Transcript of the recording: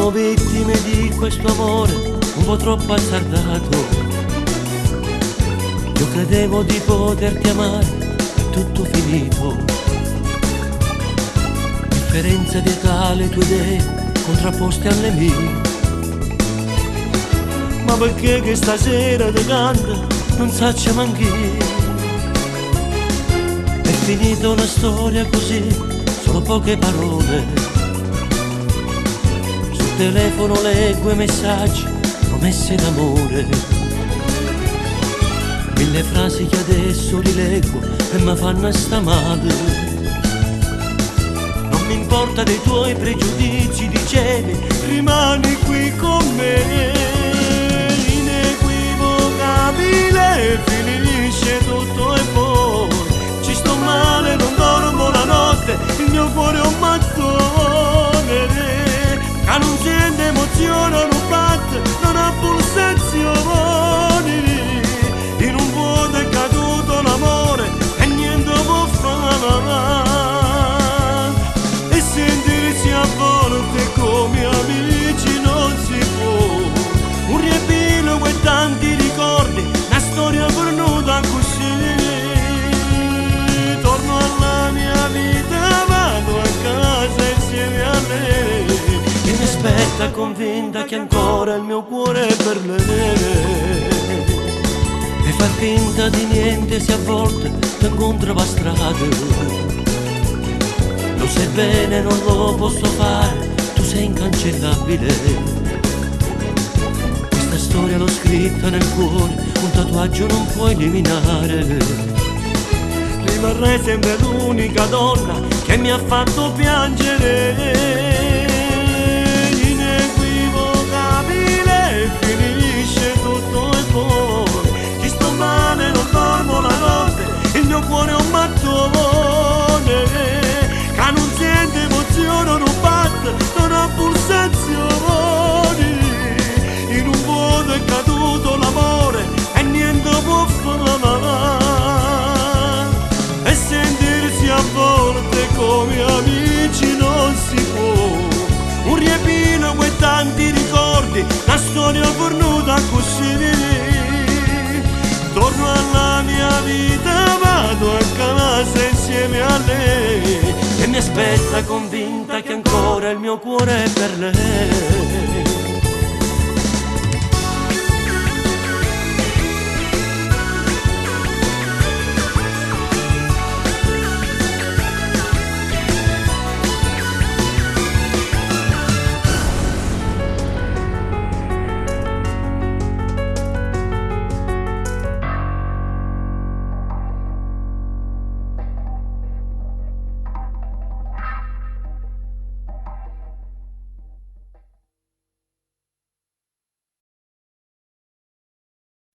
Siamo vittime di questo amore un po' troppo azzardato. Io credevo di poterti amare, è tutto finito. Differenza di età, le tue idee contrapposte alle mie. Ma perché che stasera ti canta non saccia manch'io. È finita una storia così, solo poche parole. Sul telefono leggo i messaggi, promesse d'amore. Mille frasi che adesso rileggo e mi fanno sta male. Non mi importa dei tuoi pregiudizi, dicevi, rimani qui con me. Inequivocabile, finisce tutto e poi ci sto male, non dormo la notte, il mio cuore è un mattone che non sente emozione, non batte, non ha pulsazioni. In un vuoto è caduto l'amore e niente può fare. E sentirsi a volte come amici non si può. Un riepilogo e tanti ricordi, una storia perduta così. Torno alla mia vita, vado a casa insieme a lei e mi aspetta convinta che ancora il mio cuore è per lei. E far finta di niente se a volte ti incontro per strada. Lo sai bene, non lo posso fare, tu sei incancellabile. Questa storia l'ho scritta nel cuore, un tatuaggio non puoi eliminare. Rimarrai sempre l'unica donna che mi ha fatto piangere. Inequivocabile, finisce tutto e poi ci sto male, non dormo la notte, il mio cuore è un mattone che non sente emozione, non batte, non ha pulsazioni. In un vuoto è caduto l'amore e niente può fare. E sentirsi a volte come amici non si può. Un riepilogo e tanti ricordi, una storia perduta così. Torno alla mia vita, vado a casa insieme a lei e mi aspetta convinta che ancora il mio cuore è per lei.